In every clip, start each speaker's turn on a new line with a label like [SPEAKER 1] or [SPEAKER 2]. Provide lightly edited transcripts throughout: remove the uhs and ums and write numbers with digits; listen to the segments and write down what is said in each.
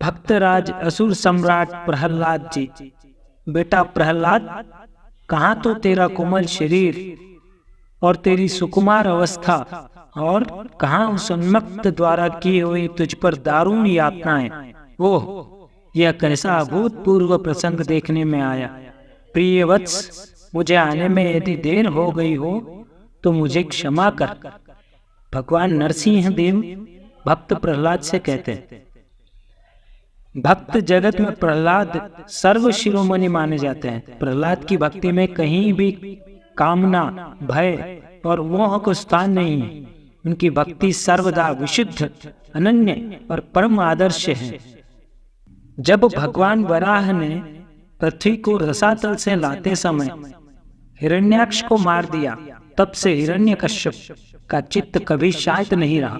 [SPEAKER 1] भक्तराज असुर सम्राट प्रहलाद जी। बेटा प्रहलाद, कहाँ तो तेरा कोमल शरीर और तेरी सुकुमार अवस्था, और कहाँ उस उन्मत्त द्वारा की हुई तुझ पर दारुण यातनाएं। ओह, यह कैसा अभूतपूर्व प्रसंग देखने में आया। प्रिय वत्स, मुझे आने में यदि देर हो गई हो तो मुझे क्षमा कर। भगवान नरसिंह देव भक्त प्रहलाद से कहते हैं। भक्त जगत में प्रहलाद सर्व शिरोमणि माने जाते हैं। प्रहलाद की भक्ति में कहीं भी कामना, भय और मोह को स्थान नहीं है। उनकी भक्ति सर्वदा विशुद्ध, अनन्य और परम आदर्श है। जब भगवान वराह ने पृथ्वी को रसातल से लाते समय हिरण्याक्ष को मार दिया, तब से हिरण्यकश्यप का चित्त कभी शांत नहीं रहा।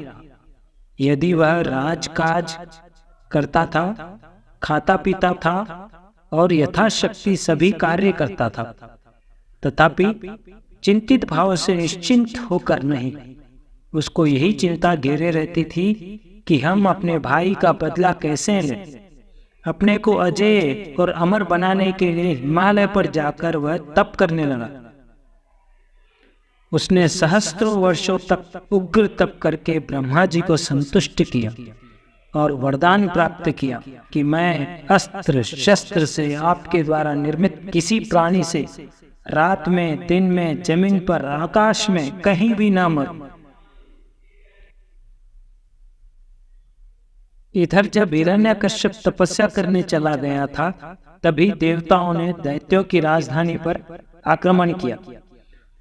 [SPEAKER 1] यदि वह राजकाज करता था, खाता पीता था और यथाशक्ति सभी कार्य करता था, तथापि चिंतित भाव से निश्चिंत होकर नहीं। उसको यही चिंता घेरे रहती थी कि हम अपने भाई का बदला कैसे लें। अपने को अजेय और अमर बनाने के लिए हिमालय पर जाकर वह तप करने लगा। उसने सहस्त्रों वर्षों तक उग्र तप करके ब्रह्मा जी को संतुष्ट किया और वरदान प्राप्त किया कि मैं अस्त्र शस्त्र से आपके द्वारा निर्मित किसी प्राणी से रात में, दिन में, जमीन पर, आकाश में कहीं भी ना मरूं। इधर जब हिरण्यकश्यप तपस्या करने चला गया था, तभी देवताओं ने दैत्यों की राजधानी पर आक्रमण किया।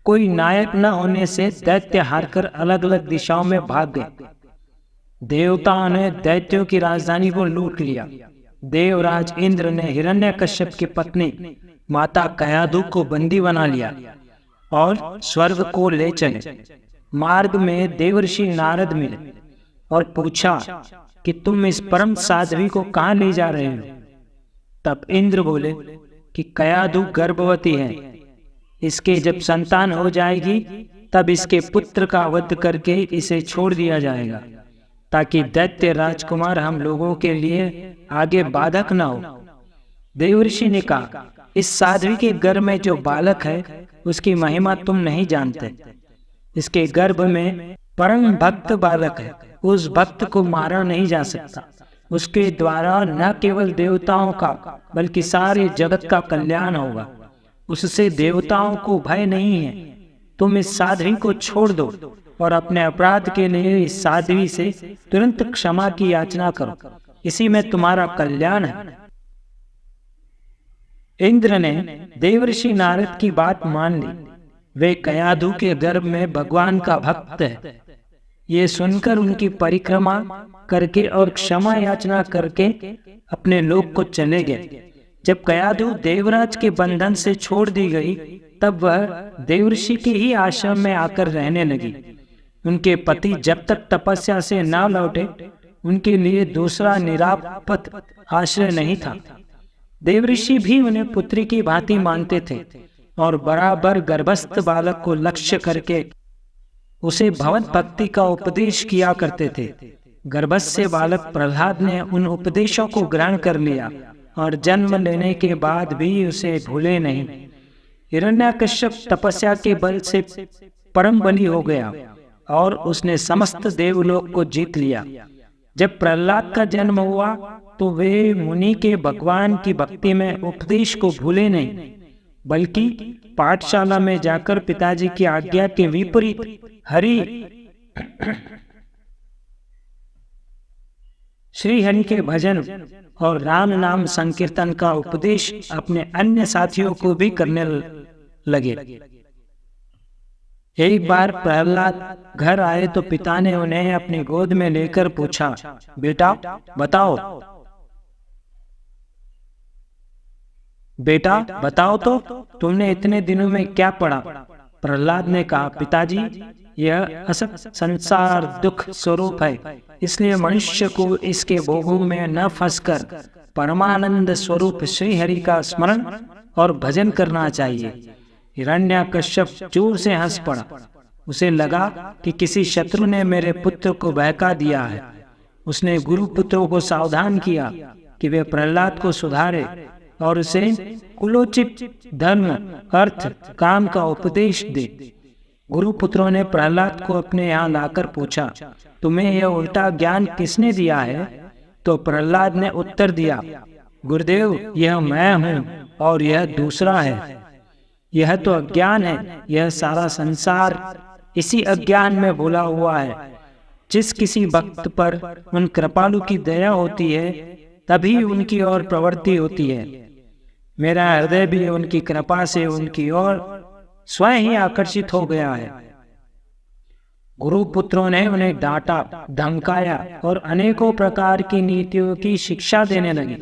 [SPEAKER 1] कोई नायक न होने से दैत्य हारकर अलग अलग दिशाओं में भाग गए। देवताओं ने दैत्यों की राजधानी को लूट लिया। देवराज इंद्र ने हिरण्यकश्यप की पत्नी माता कयाधु को बंदी बना लिया और स्वर्ग को ले चले। मार्ग में देवर्षि नारद मिले और पूछा कि तुम इस परम साध्वी को कहाँ ले जा रहे हो। तब इंद्र बोले कि कयाधु गर्भवती है, इसके जब संतान हो जाएगी तब इसके पुत्र का वध करके इसे छोड़ दिया जाएगा, ताकि दैत्य राजकुमार हम लोगों के लिए आगे बाधक न हो। देवर्षि ने कहा, इस साध्वी के गर्भ में जो बालक है उसकी महिमा तुम नहीं जानते। इसके गर्भ में परम भक्त बालक है। उस भक्त को मारा नहीं जा सकता। उसके द्वारा न केवल देवताओं का बल्कि सारे जगत का कल्याण होगा। उससे देवताओं को भय नहीं है। तुम इस साध्वी को छोड़ दो और अपने अपराध के लिए इस साध्वी से तुरंत क्षमा की याचना करो, इसी में तुम्हारा कल्याण है। इंद्र ने देवर्षि नारद की बात मान ली। वे कयाधु के गर्भ में भगवान का भक्त है, ये सुनकर उनकी परिक्रमा करके और क्षमा याचना करके अपने लोक को चले गए। जब कयाधु देवराज के बंधन से छोड़ दी गई, तब वह देवर्षि के ही आश्रम में आकर रहने लगी। उनके पति जब तक तपस्या से न लौटे, उनके लिए दूसरा निरापद आश्रय नहीं था। देवर्षि भी उन्हें पुत्री की भांति मानते थे और बराबर गर्भस्थ बालक को लक्ष्य करके उसे भगवत भक्ति का उपदेश किया करते थे। गर्भस्थ बालक प्रहलाद ने उन उपदेशों को ग्रहण कर लिया और जन्म लेने के बाद भी उसे भूले नहीं। हिरण्यकश्यप तपस्या के बल से परम बली हो गया और उसने समस्त देवलोक को जीत लिया। जब प्रहलाद का जन्म हुआ तो वे मुनि के भगवान की भक्ति में उपदेश को भूले नहीं, बल्कि पाठशाला में जाकर पिताजी की आज्ञा के विपरीत श्री हरि के भजन और राम नाम संकीर्तन का उपदेश अपने अन्य साथियों को भी करने लगे। एक बार प्रहलाद घर आए तो पिता ने उन्हें अपनी गोद में लेकर पूछा, बेटा बताओ तो तुमने इतने दिनों में क्या पढ़ा। प्रहलाद ने कहा, पिताजी, यह असत संसार दुख स्वरूप है, इसलिए मनुष्य को इसके भोगों में न फंसकर परमानंद स्वरूप श्री हरि का स्मरण और भजन करना चाहिए। हिरण्यकश्यप जोर से हंस पड़ा। उसे लगा कि किसी शत्रु ने मेरे पुत्र को बहका दिया है। उसने गुरुपुत्रों को सावधान किया कि वे प्रहलाद को सुधारे और उसे कुलोचित धर्म, अर्थ, काम का उपदेश दे। गुरुपुत्रों ने प्रहलाद को अपने यहाँ लाकर पूछा, तुम्हें यह उल्टा ज्ञान किसने दिया है? तो प्रहलाद ने उत्तर दिया, गुरुदेव, यह मैं हूँ और यह दूसरा है। यह तो अज्ञान है, यह सारा संसार इसी अज्ञान में भूला हुआ है। जिस किसी भक्त पर उन कृपालु की दया होती है तभी उनकी ओर प्रवृत्ति होती है। मेरा हृदय भी उनकी कृपा से उनकी ओर स्वयं ही आकर्षित हो गया है। गुरुपुत्रों ने उन्हें डांटा, धमकाया और अनेकों प्रकार की नीतियों की शिक्षा देने लगे।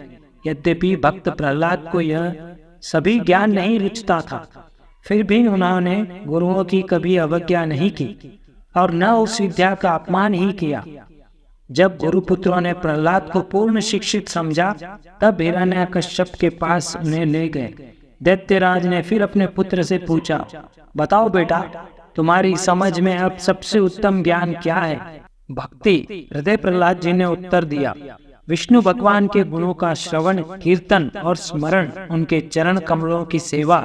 [SPEAKER 1] यद्यपि भक्त प्रहलाद को यह सभी ज्ञान नहीं रुचता था, फिर भी उन्होंने गुरुओं की कभी अवज्ञा नहीं की और न उस विद्या का अपमान ही किया। जब गुरुपुत्रों ने प्रहलाद को पूर्ण शिक्षित समझा, तब हिरण्यकश्यप के पास उन्हें ले गए। दैत्यराज ने फिर अपने पुत्र से पूछा, बताओ बेटा, तुम्हारी समझ में अब सबसे उत्तम ज्ञान क्या है? भक्ति, हृदय प्रहलाद जी ने उत्तर दिया, विष्णु भगवान के गुणों का श्रवण, कीर्तन और स्मरण, उनके चरण कमलों की सेवा,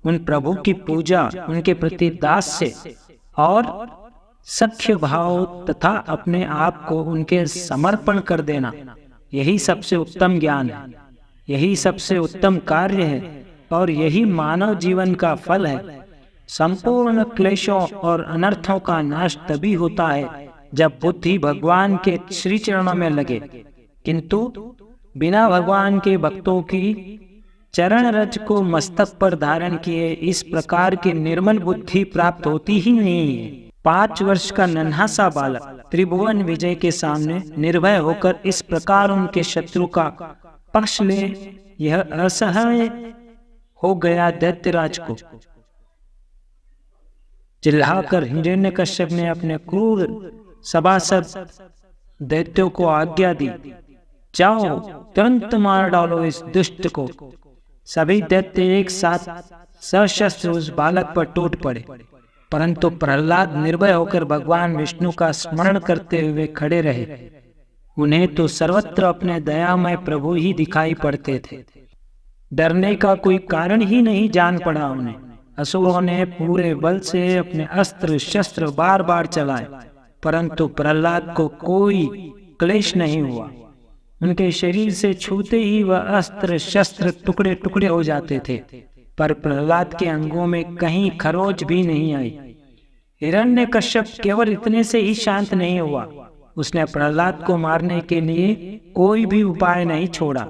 [SPEAKER 1] उन प्रभु की पूजा, उनके प्रति दास्य और सख्य भाव तथा अपने आप को उनके समर्पण कर देना, यही सबसे उत्तम ज्ञान है, यही सबसे उत्तम कार्य है और यही मानव जीवन का फल है। संपूर्ण क्लेशों और अनर्थों का नाश तभी होता है जब बुद्धि भगवान के श्री चरणों में लगे, किंतु बिना भगवान के भक्तों की चरण रज को मस्तक पर धारण किए इस प्रकार की निर्मल बुद्धि प्राप्त होती ही नहीं है। 5 वर्ष का नन्हा सा बालक त्रिभुवन विजय के सामने निर्भय होकर इस प्रकार उनके शत्रु का पक्ष ले, यह असहाय हो गया। दैत्यराज को चिल्लाकर हिरण्यकश्यप ने अपने क्रूर सभासद दैत्यों को आज्ञा दी, जाओ तुरंत मार डालो इस दुष्ट को। सभी दैत्य एक साथ सशस्त्र उस बालक पर टूट पड़े, परंतु प्रहलाद निर्भय होकर भगवान विष्णु का स्मरण करते हुए खड़े रहे। उन्हें तो सर्वत्र अपने दयामय प्रभु ही दिखाई पड़ते थे। डरने का कोई कारण ही नहीं जान पड़ा उन्हें। असुरों ने पूरे बल से अपने अस्त्र शस्त्र बार बार चलाए, परंतु प्रहलाद को कोई क्लेश नहीं हुआ। उनके शरीर से छूते ही वह अस्त्र शस्त्र टुकड़े टुकड़े हो जाते थे, पर प्रहलाद के अंगों में कहीं खरोच भी नहीं आई। हिरण्यकश्यप केवल इतने से ही शांत नहीं हुआ, उसने प्रहलाद को मारने के लिए कोई भी उपाय नहीं छोड़ा।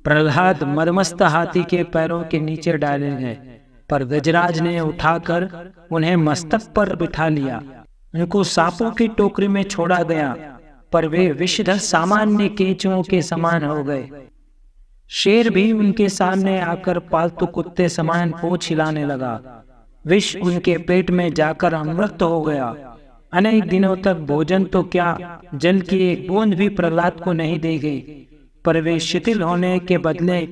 [SPEAKER 1] प्रहलाद मदमस्त हाथी के पैरों के नीचे डाले गए, पर गजराज ने उठाकर उन्हें मस्तक पर बिठा लिया। उनको सांपों की टोकरी में छोड़ा गया, पर वे विषधर सामान्य केंचुओं के समान हो गए। शेर भी उनके सामने आकर पालतू कुत्ते समान पूंछ हिलाने लगा। विष उनके पेट में जाकर अमृत हो गया। अनेक दिनों तक भोजन तो क्या, जल की एक बूंद भी प्रहलाद को नहीं दी गई, पर वे शिथिल होने के बदले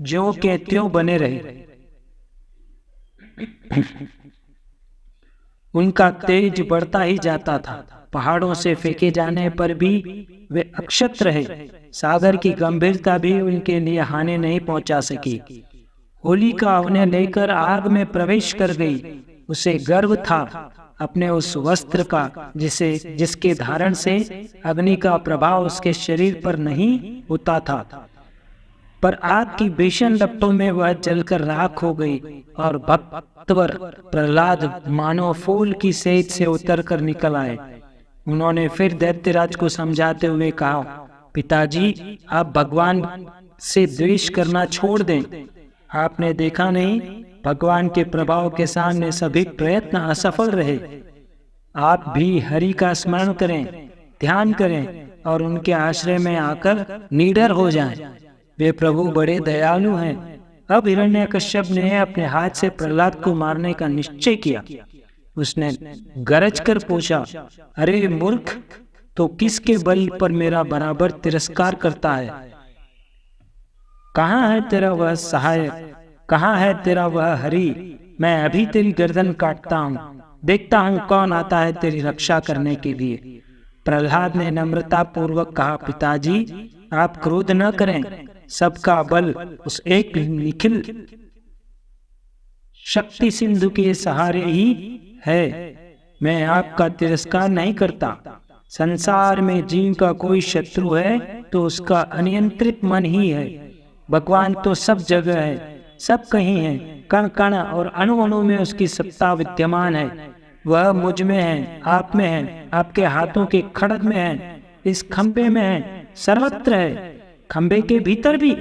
[SPEAKER 1] ज्यों के त्यों बने रहे। उनका तेज बढ़ता ही जाता था। पहाड़ों से फेंके जाने पर भी वे अक्षत रहे। सागर की गंभीरता भी उनके लिए हानि नहीं पहुंचा सकी। होलिका उन्हें लेकर आग में प्रवेश कर गई। उसे गर्व था अपने उस वस्त्र का जिसके धारण से अग्नि का प्रभाव उसके शरीर पर नहीं होता था, पर आग की भीषण लपटों में वह जलकर राख हो गई और भक्तवर प्रहलाद मानो फूल की सेज से उतरकर निकल आए। उन्होंने फिर दैत्यराज को समझाते हुए कहा, पिताजी, आप भगवान से द्वेष करना छोड़ दें। आपने देखा नहीं, भगवान के प्रभाव के सामने सभी प्रयत्न असफल रहे। आप भी हरि का स्मरण करें, ध्यान करें और उनके आश्रय में आकर निडर हो जाएं। वे प्रभु बड़े दयालु हैं। अब हिरण्यकश्यप ने अपने हाथ से प्रहलाद को मारने का निश्चय किया। उसने गरज कर पूछा, अरे मूर्ख, तो किसके बल पर मेरा बराबर तिरस्कार करता है? कहाँ है तेरा वह सहायक? कहाँ है तेरा वह हरि? मैं अभी तेरी गर्दन काटता हूँ, देखता हूँ कौन आता है तेरी रक्षा करने के लिए। प्रहलाद ने नम्रता पूर्वक कहा, पिताजी आप क्रोध न करें, सबका बल उस एक निखिल शक्ति सिंधु के सहारे ही है। मैं आपका तिरस्कार नहीं करता। संसार में जीव का कोई शत्रु है तो उसका अनियंत्रित मन ही है। भगवान तो सब जगह है, सब कहीं है, कण कण और अणु अणु में उसकी सत्ता विद्यमान है। वह मुझ में है, आप में है, आपके हाथों के खड़ग में है, इस खंबे में है, सर्वत्र है, खंबे के भीतर भी।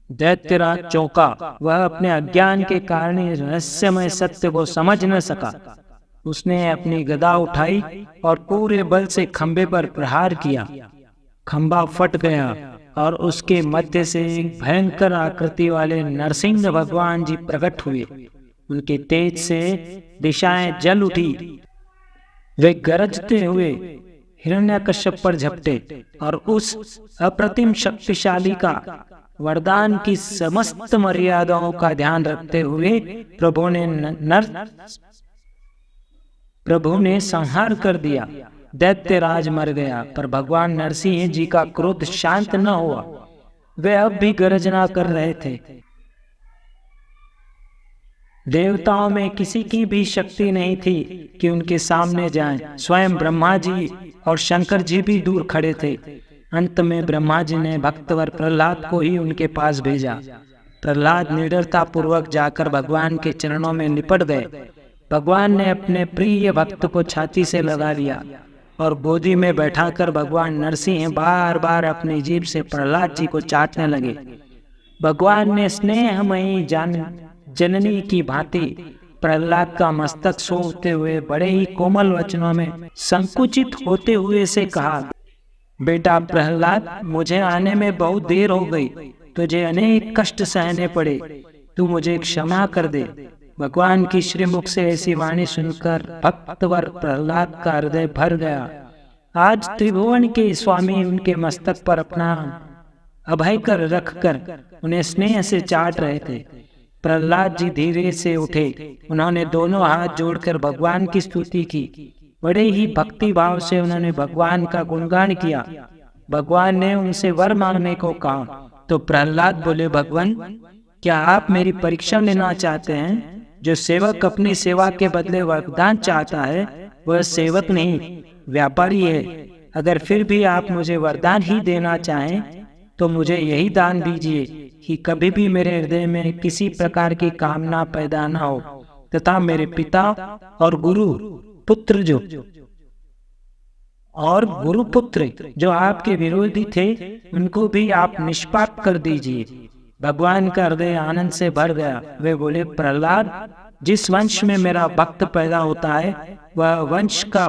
[SPEAKER 1] दैत्यराज चौंका। वह अपने अज्ञान के कारण रहस्यमय सत्य को समझ न सका। उसने अपनी गदा उठाई और पूरे बल से खंबे पर प्रहार किया। खंबा फट गया और उसके मध्य से एक भयंकर आकृति वाले नरसिंह भगवान जी प्रकट हुए। उनके तेज से दिशाएं जल उठी। वे गरजते हुए हिरण्यकश्यप पर झपटे और उस अप्रतिम शक्तिशाली का वरदान की समस्त मर्यादाओं का ध्यान रखते हुए प्रभु ने संहार कर दिया। दैत्यराज मर गया, पर भगवान नरसिंह जी का क्रोध शांत न हुआ। वे अब भी गर्जना कर रहे थे। देवताओं में किसी की भी शक्ति नहीं थी कि उनके सामने जाएं। स्वयं ब्रह्मा जी और शंकर जी भी दूर खड़े थे। अंत में ब्रह्मा जी ने भक्तवर प्रहलाद को ही उनके पास भेजा। प्रहलाद निडरता पूर्वक जाकर भगवान के चरणों में लिपट गए। भगवान ने अपने प्रिय भक्त को छाती से लगा लिया और गोदी में बैठाकर भगवान नरसिंह बार बार अपनी जीभ से प्रहलाद जी को चाटने लगे। भगवान ने स्नेहमयी जननी की भांति प्रहलाद का मस्तक सोते हुए बड़े ही कोमल वचनों में संकुचित होते हुए से कहा, बेटा प्रहलाद, मुझे आने में बहुत देर हो गई, तुझे अनेक कष्ट सहने पड़े, तू मुझे क्षमा कर दे। भगवान की श्रीमुख से ऐसी वाणी सुनकर भक्तवर प्रहलाद का हृदय भर गया। आज त्रिभुवन के स्वामी उनके मस्तक पर अपना अभय कर रखकर उन्हें स्नेह से चाट रहे थे। प्रहलाद जी धीरे से उठे। उन्होंने दोनों हाथ जोड़कर भगवान की स्तुति की। बड़े ही भक्ति भाव से उन्होंने भगवान का गुणगान किया। भगवान ने उनसे वर मांगने को कहा तो प्रहलाद बोले, भगवान, क्या आप मेरी परीक्षा लेना चाहते हैं? जो सेवक अपनी सेवा के बदले वरदान चाहता है वह सेवक नहीं, व्यापारी है। अगर फिर भी आप मुझे वरदान ही देना चाहें तो मुझे यही दान दीजिए कि कभी भी मेरे हृदय में किसी प्रकार की कामना पैदा न हो, तथा मेरे पिता और गुरु पुत्र जो आपके विरोधी थे उनको भी आप निष्पाप कर दीजिए। भगवान का हृदय आनंद से भर गया। वे बोले, प्रहलाद, जिस वंश में मेरा भक्त पैदा होता है वह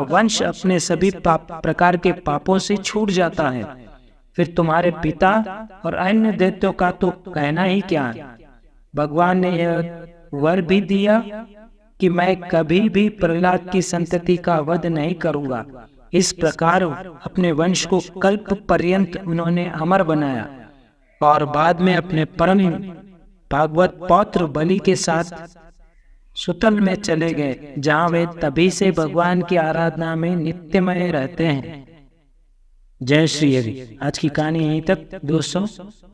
[SPEAKER 1] वंश अपने सभी प्रकार के पापों से छूट जाता है। फिर तुम्हारे पिता और अन्य दैत्यों का तो कहना ही क्या है। भगवान ने यह वर भी दिया कि मैं कभी भी प्रहलाद की संतति का वध नहीं करूंगा। इस प्रकार अपने वंश को कल्प पर्यंत उन्होंने अमर बनाया और बाद में अपने परम भागवत पौत्र बलि के साथ सुतल में चले गए, जहां वे तभी से भगवान की आराधना में नित्यमय रहते हैं। जय श्री हरि। आज की कहानी यहीं तक। दोस्तों,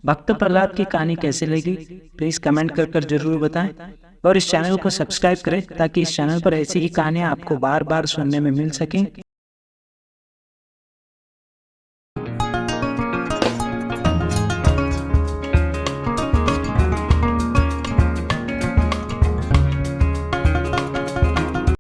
[SPEAKER 1] भक्त प्रहलाद की कहानी कैसे लगी प्लीज कमेंट कर जरूर बताएं और इस चैनल को सब्सक्राइब करें ताकि इस चैनल पर ऐसी ही कहानियां आपको बार बार सुनने में मिल सकें।